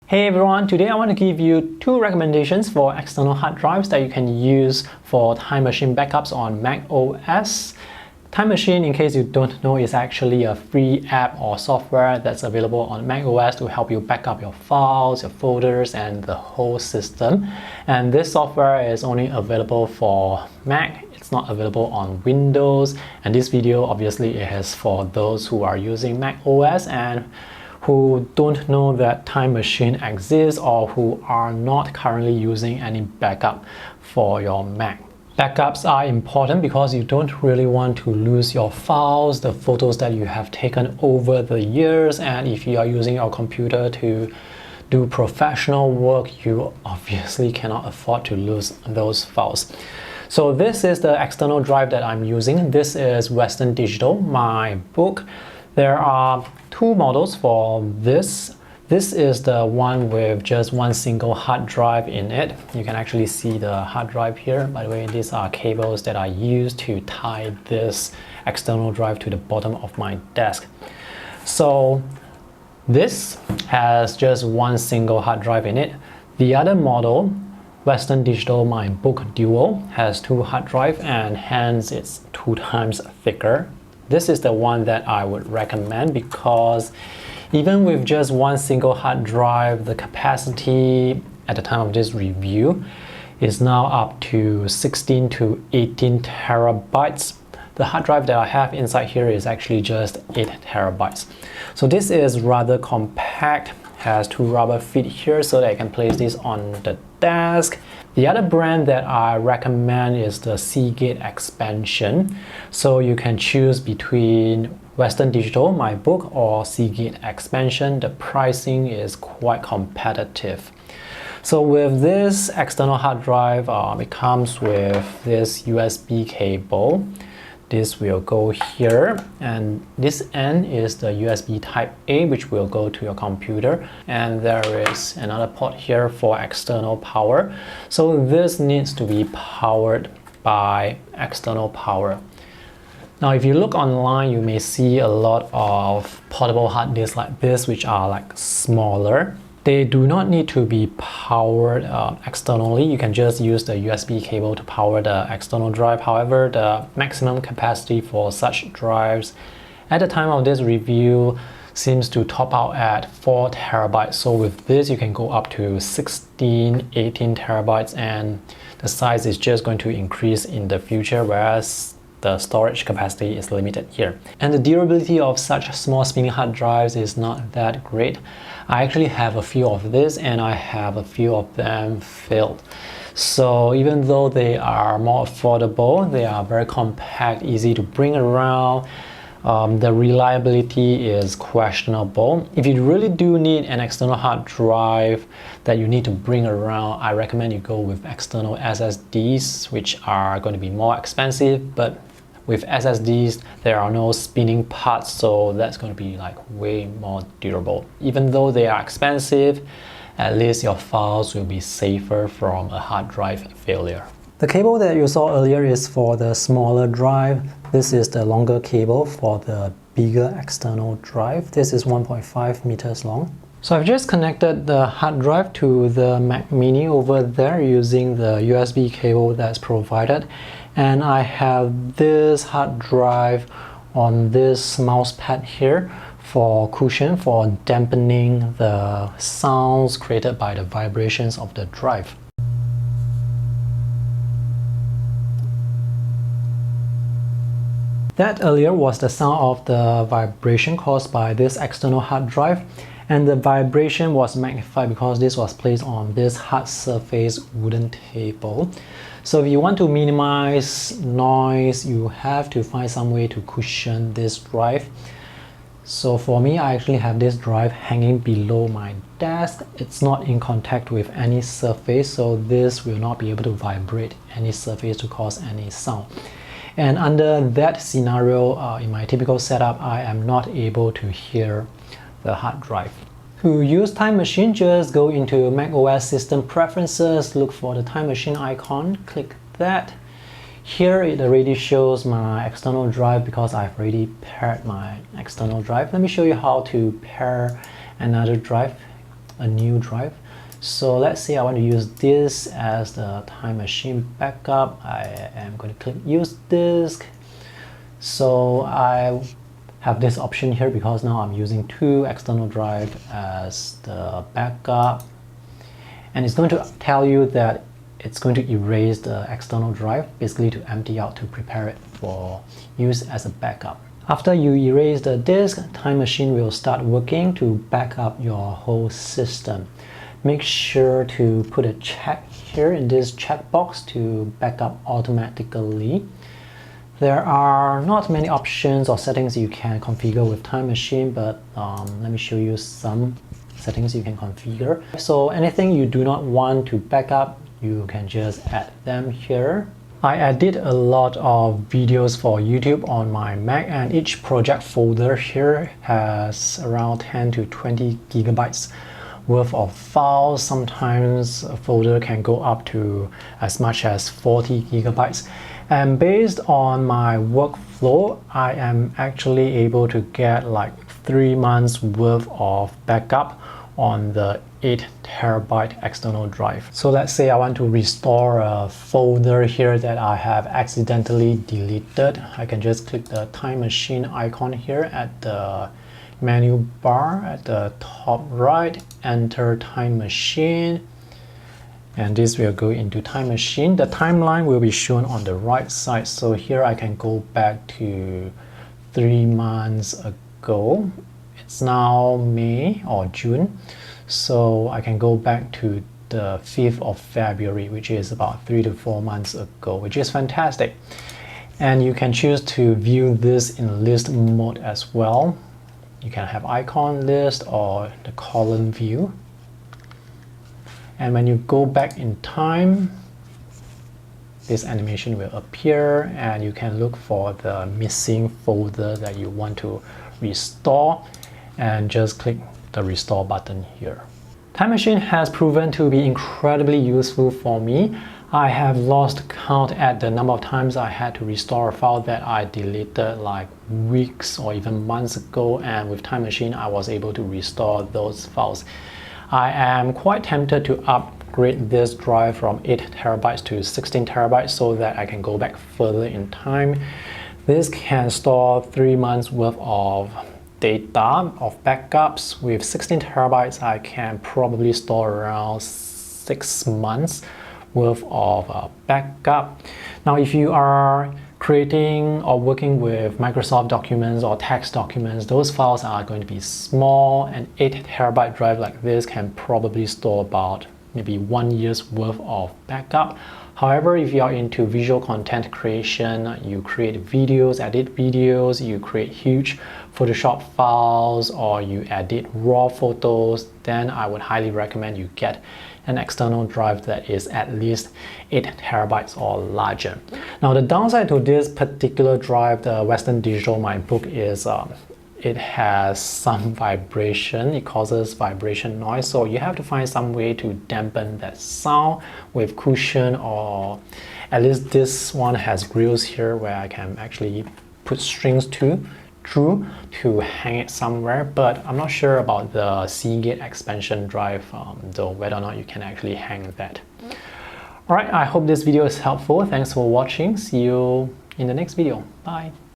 Hey everyone, today I want to give you two recommendations for external hard drives that you can use for Time Machine backups on macOS. Time Machine, in case you don't know, is actually a free app or software that's available on macOS to help you back up your files, your folders, and the whole system. And this software is only available for Mac. It's not available on Windows. And this video obviously is for those who are using macOS and who don't know that Time Machine exists or who are not currently using any backup for your Mac. Backups are important because you don't really want to lose your files, the photos that you have taken over the years, and if you are using your computer to do professional work, you obviously cannot afford to lose those files. So this is the external drive that I'm using. This is Western Digital, my book. There are two models for this. This is the one with just one single hard drive in it. You can actually see the hard drive here. By the way, these are cables that I use to tie this external drive to the bottom of my desk. So this has just one single hard drive in it. The other model, Western Digital My Book Duo, has two hard drives and hence it's 2 times thicker. This is the one that I would recommend because even with just one single hard drive, the capacity at the time of this review is now up to 16 to 18 terabytes. The hard drive that I have inside here is actually just 8 terabytes. So this is rather compact, has two rubber feet here so that I can place this on the desk. The other brand that I recommend is the Seagate Expansion. So you can choose between Western Digital, my book, or Seagate Expansion. The pricing is quite competitive. So with this external hard drive, it comes with this USB cable. This will go here, and this end is the USB Type A, which will go to your computer, and there is another port here for external power. So this needs to be powered by external power. Now if you look online, you may see a lot of portable hard disks like this, which are like smaller. They do not need to be powered externally. You can just use the USB cable to power the external drive. However, the maximum capacity for such drives at the time of this review seems to top out at 4 terabytes. So with this, you can go up to 16, 18 terabytes, and the size is just going to increase in the future, whereas the storage capacity is limited here. And the durability of such small spinning hard drives is not that great. I actually have a few of this and I have a few of them failed. So even though they are more affordable, they are very compact, easy to bring around. The reliability is questionable. If you really do need an external hard drive that you need to bring around, I recommend you go with external SSDs, which are going to be more expensive, but with SSDs, there are no spinning parts, so that's going to be like way more durable. Even though they are expensive, at least your files will be safer from a hard drive failure. The cable that you saw earlier is for the smaller drive. This is the longer cable for the bigger external drive. This is 1.5 meters long. So I've just connected the hard drive to the Mac Mini over there using the USB cable that's provided. And I have this hard drive on this mouse pad here for cushion, for dampening the sounds created by the vibrations of the drive. That earlier was the sound of the vibration caused by this external hard drive, and the vibration was magnified because this was placed on this hard surface wooden table. So if you want to minimize noise, you have to find some way to cushion this drive. So for me, I actually have this drive hanging below my desk. It's not in contact with any surface, so this will not be able to vibrate any surface to cause any sound. And under that scenario, in my typical setup, I am not able to hear the hard drive. To use Time Machine, just go into macOS System Preferences, look for the Time Machine icon, click that. Here it already shows my external drive because I've already paired my external drive. Let me show you how to pair another drive. a new drive. So let's say I want to use this as the Time Machine backup. I am going to click use disk. So I have this option here because now I'm using 2 external drive as the backup, and it's going to tell you that it's going to erase the external drive, basically to empty out to prepare it for use as a backup. After you erase the disk, Time Machine will start working to back up your whole system. Make sure to put a check here in this checkbox to back up automatically. There are not many options or settings you can configure with Time Machine, but let me show you some settings you can configure. So anything you do not want to back up, you can just add them here. I edit a lot of videos for YouTube on my Mac, and each project folder here has around 10 to 20 gigabytes worth of files. Sometimes a folder can go up to as much as 40 gigabytes. And based on my workflow, I am actually able to get like 3 months worth of backup on the 8 terabyte external drive. So let's say I want to restore a folder here that I have accidentally deleted. I can just click the Time Machine icon here at the menu bar at the top right, enter Time Machine, and this will go into Time Machine. The timeline will be shown on the right side, so here I can go back to 3 months ago. It's now May or June, so I can go back to the 5th of February, which is about 3 to 4 months ago, which is fantastic. And you can choose to view this in list mode as well. You can have icon list or the column view. And when you go back in time, this animation will appear, and you can look for the missing folder that you want to restore and just click the restore button here. Time Machine has proven to be incredibly useful for me. I have lost count at the number of times I had to restore a file that I deleted like weeks or even months ago, and with Time Machine I was able to restore those files. I am quite tempted to upgrade this drive from 8 terabytes to 16 terabytes so that I can go back further in time. This can store 3 months worth of data of backups. With 16 terabytes I can probably store around 6 months worth of backup. Now if you are creating or working with Microsoft documents or text documents, those files are going to be small. An 8 terabyte drive like this can probably store about maybe 1 year's worth of backup. However, if you are into visual content creation, you create videos, edit videos, you create huge Photoshop files, or you edit raw photos, then I would highly recommend you get an external drive that is at least 8 terabytes or larger. Now the downside to this particular drive, the Western Digital MacBook, is it has some vibration. It causes vibration noise, so you have to find some way to dampen that sound with cushion, or at least this one has grills here where I can actually put strings through to hang it somewhere. But I'm not sure about the Seagate expansion drive though, whether or not you can actually hang that. Alright, I hope this video is helpful. Thanks for watching. See you in the next video. Bye.